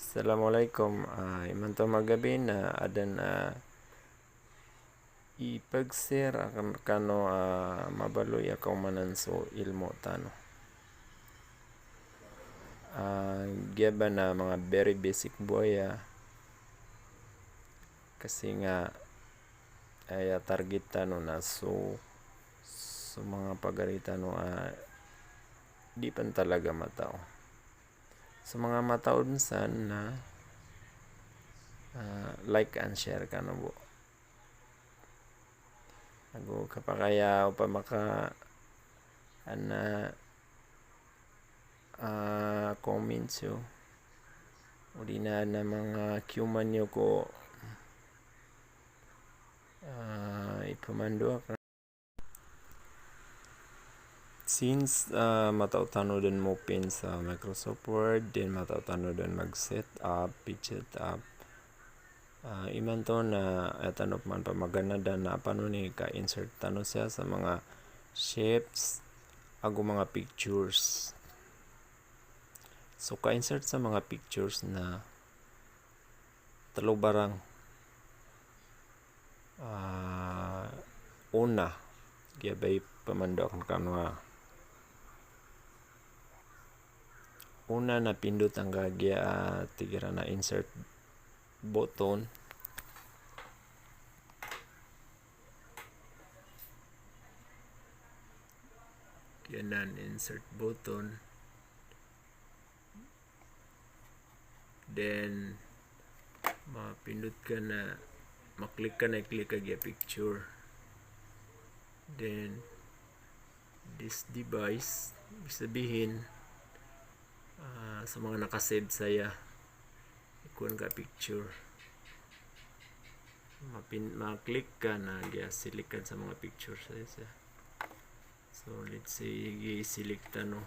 Assalamualaikum. Imanto magabi na adan ipag-share akan kano mabaloy akaw manan so ilmo tano. Gyaba na mga very basic buaya kasi nga ay target tano na so mga pagarita no di pan talaga matao. Sa mga mataon san na like and share ka no po. Ako kapakaya o maka comments yo uli na mga cuman nyo ko ipamando ka. Since matautano din mo pin sa Microsoft Word, din matautano din mag-set up, page up. Iman to na etanop man pa maganda na paano ni ka-insert tano siya sa mga shapes ago mga pictures. So ka-insert sa mga pictures na talo barang una gyabay pamandok kanwa. Una na pindot ang gagya tigira na insert button. Yan insert button. Then mapindot ka na maklik ka na i-click ka picture. Then this device sabihin sa mga nakasave saya ikuan ka picture ma-click ka na select ka sa mga picture saya. So let's say i-select no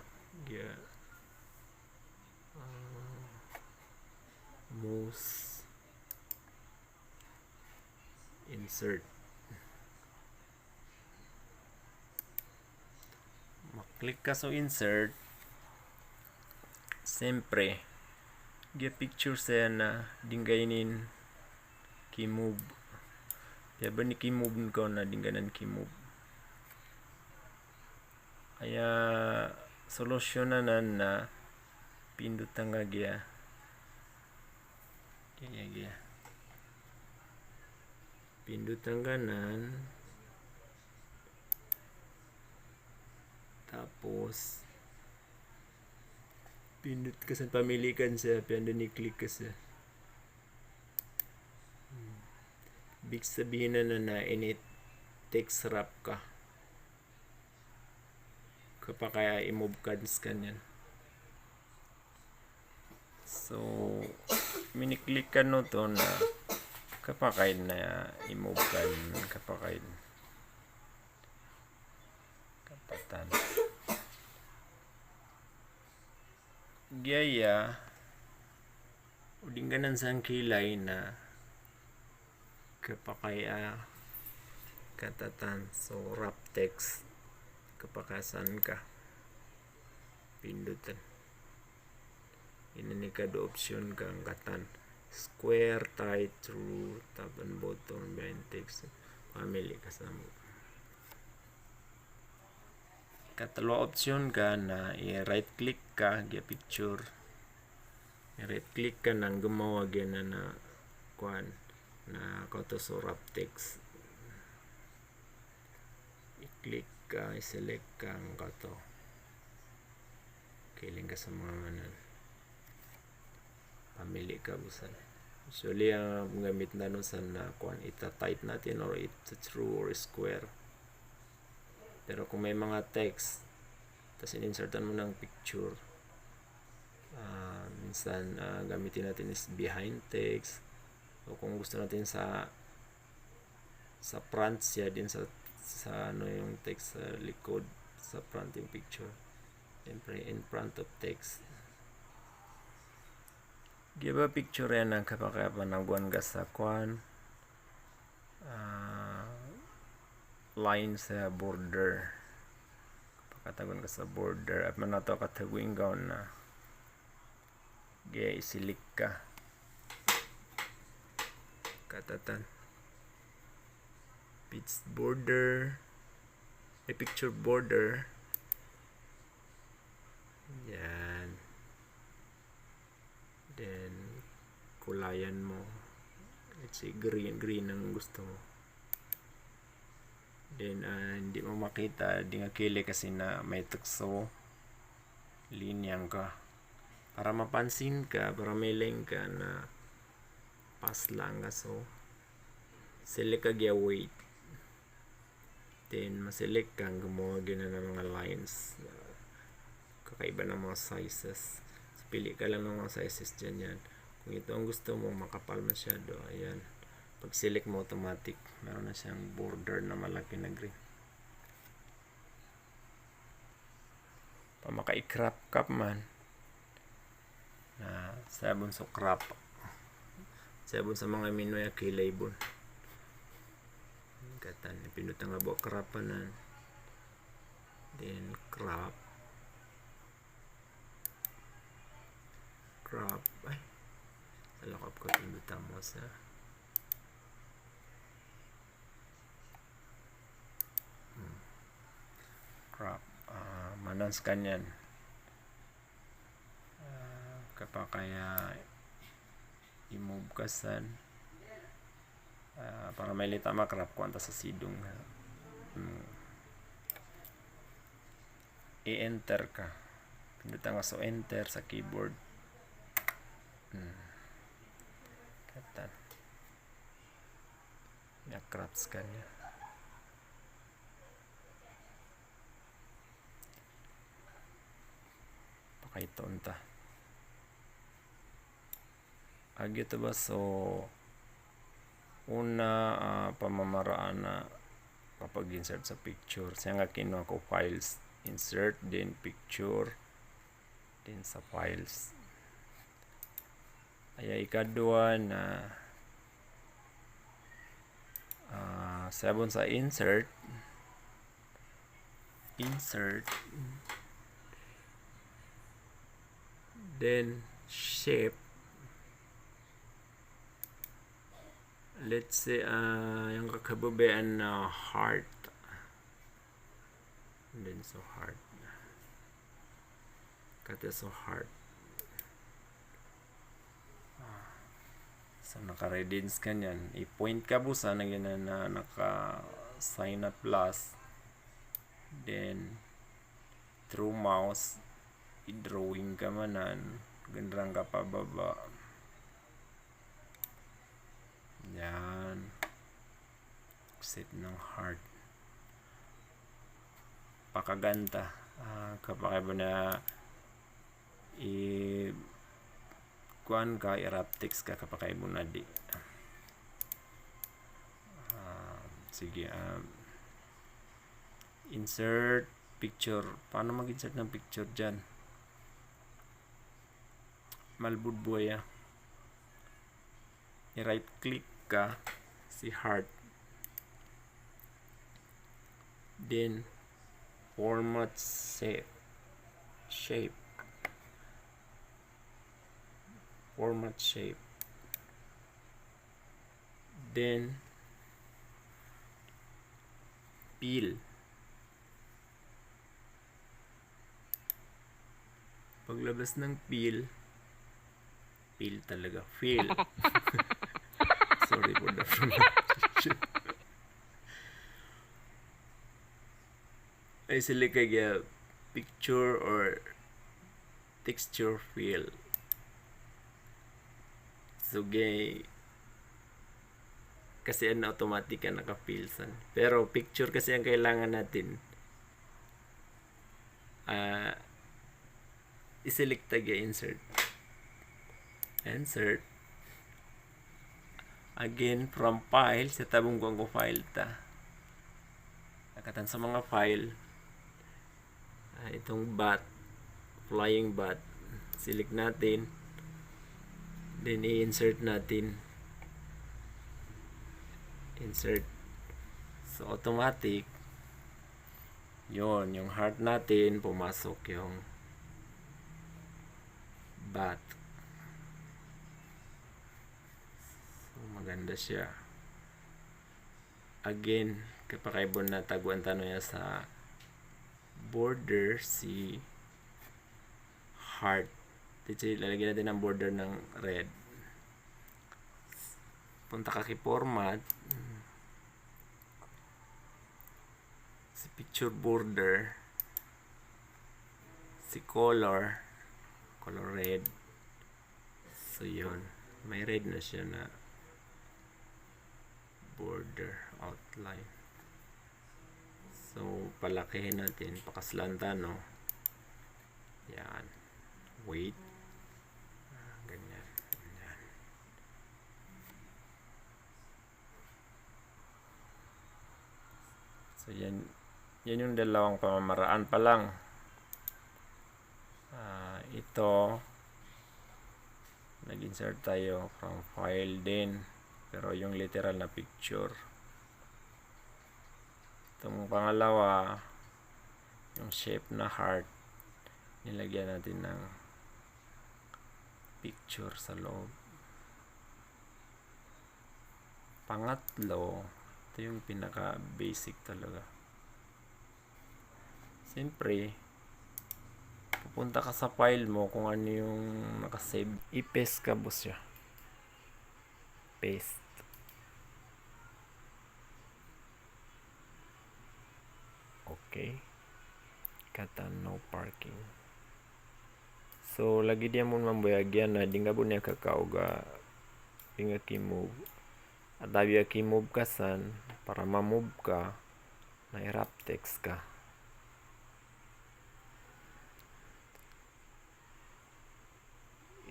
most insert ma-click ka so insert siyempre picture saya na dinggainin kimove kaya ba ni kimove ko na dingganan kimove kaya solusyonan na pindot ang gaya pindot ang ganan tapos pindot ka sa pamilikan siya pianda ni click ka siya big sabihin na init text wrap ka kapag kaya i-move ka scan yan. So mini-click ka no to na kapakain na i-move ka kapakain kapatan gaya uding ganan sa kilay na kapakaya katatan so wrap text kapakasan ka pindutan ini kada option kang katan square tight through tab and bottom behind text family kasama katalo option ka na i-right click ka gya picture i-right click ka nang gumawa gyan na kuan na kauto so wrap text i-click ka i-select ka ang kauto kiling ka sa mga manan pamili ka busan usually ang gamit na nun sa na kuan ita-type natin or ita true or square pero kung may mga text tapos in-insertan mo ng picture minsan gamitin natin is behind text o kung gusto natin sa front siya din sa ano yung text sa likod sa front yung picture siyempre in front of text giba picture yan ang kapakapanagwan ka sa kwan line sa border kapakatagon ka sa border at manato kataguing gaon na gaya isilik ka katatan. Page border, picture border. Yan. Then kulayan mo. Let's say green ang gusto mo. Then hindi mo makita, di nga kili kasi na may tukso linyang ka. Para mapansin ka, para may link ka na pass lang ka. So select ka gya weight. Then maselect ka gumawa na ng mga lines. Kakaiba ng mga sizes. So, pili ka lang ng mga sizes dyan yan. Kung ito ang gusto mo, makapal masyado, ayan. Pag select mo automatic, meron na siyang border na malaki na green. Pa maka-crop cap man. Sabon sa crop. Sabon sa mga minoy kilay bon. Katan, pinutang nga bo krapanan. Then crop. Ay, salakap ko pinutang mo sa crop. Manans kanyan. Kapag kaya i-move kasan. Para may lita makrap kwanta sa sidong. I-enter ka. Pindutan nga so enter sa keyboard. Katan. Na-crops ka niya. Pakaiton ta. Agito ba so una pamamaraan na kapag insert sa picture. Siya nga kinuha ko files. Insert, then picture, then sa files. Ay ikadua na sabon sa insert, then shape. Let's say yung kakababayan na heart, and then so heart, kata so heart. So naka-redins ka nyan, i-point ka busa na ganyan na naka-sign up plus, then through mouse i-drawing ka manan, gandrang ka pababa. Yan, set ng heart, pakaganda. Kapag ba na kuan ka, i-raptex ka kapag mo na di. Sige, insert picture. Paano mag-insert ng picture dyan? Malbudboy i-right click ka si heart, then format shape, format shape, then fill. Paglabas ng fill talaga, fill. Sorry for the pronunciation. Ay select kaya picture or texture fill. So gay kasi automatic ka naka-fill san. Pero picture kasi ang kailangan natin. I-select taga insert. Again from file sa tabong ko file ta. Nakatan sa mga file. Itong bat, flying bat, select natin, then i-insert natin. Insert. So automatic yon, yung heart natin pumasok yung bat. So maganda siya. Again, kapakaibon na taguan tanong niya sa border si heart. Dito lalagyan natin ang border ng red. Punta ka kay format, si picture border, si color red. So yun, may red na siya na border outline. So palakihin natin, pakaslanta, no? Yan, wait, ganyan. So yan yung dalawang pamamaraan pa lang. Ito nag-insert tayo from file din, pero yung literal na picture. Itong pangalawa, yung shape na heart, nilagyan natin ng picture sa loob. Pangatlo, ito yung pinaka basic talaga. Siyempre, pupunta ka sa file mo kung ano yung nakasave. I-paste ka boss siya. Paste. Okay. Kata no parking. So, lagi dia mo mambayagyan na di nga po niya kakauga. Di nga kimove. At dabi kimove ka san, para mamove ka, na i-wrap text ka.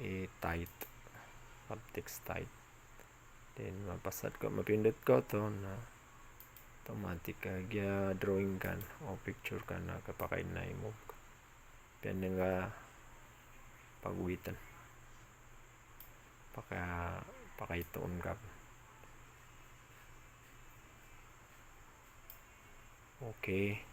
I-tight. Wrap text tight. Then, mapasad ko, mapindot ko to na automatic kaya drawing kan o picture kan na kapakain na i-move ka. Piyan nga pagwitan. Pakaitoon ka. Okay.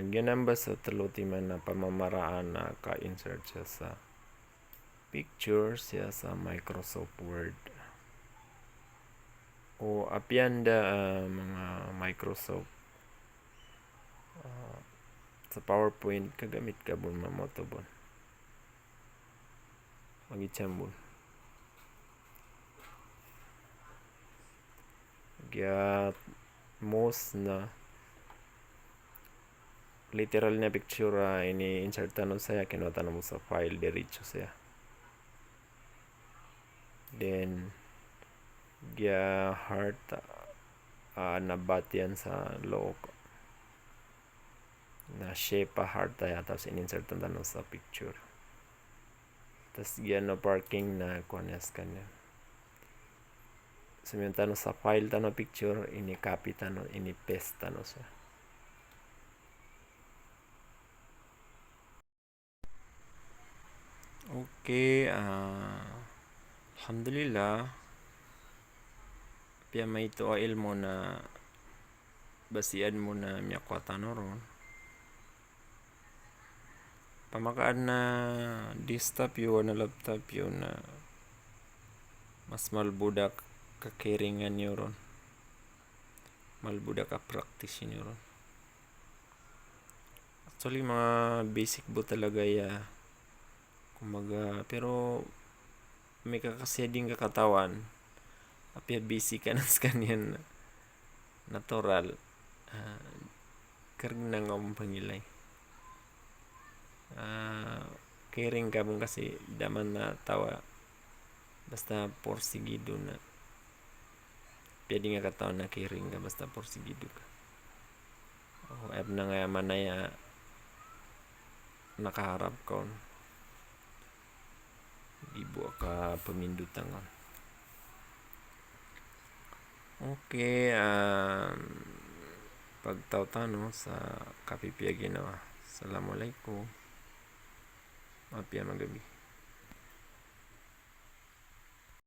Ganun ba sa talutiman na pamamaraan na ka-insert siya sa picture siya sa Microsoft Word o apyan da mga Microsoft sa PowerPoint kagamit ka bun mamotobon magichambon gyat most na literal na picture ini-insert tanong saya kinuha mo sa file diretso saya. Then gya heart nabatian sa loob na shape pa heart tayo tapos in-insert ang tanong sa picture tapos gya no parking na kuanyas kanya sumiyon tanong sa file tanong picture ini-copy tanong ini-paste tanong sa okay. Alhamdulillah piya may tuwail mo na basian mo na miyakwata no ron pamakaan na desktop yun na laptop yun na mas malbudak kakiringan nyo ron malbudak ka practice nyo ron actually mga basic bo talaga ya kumaga pero may kakaseding kakatawan apya busy ka na sa kanyan natural karang na nga mong pangilay caring ka mong kasi daman na tawa basta porsigido na pwede nga katawan na caring ka basta porsigido ka ab na nga manaya nakaharap ka ibu ka pamindutan ka okay. Pagtaw-tano sa kapipya ginawa. Assalamualaikum. Mapya magabi.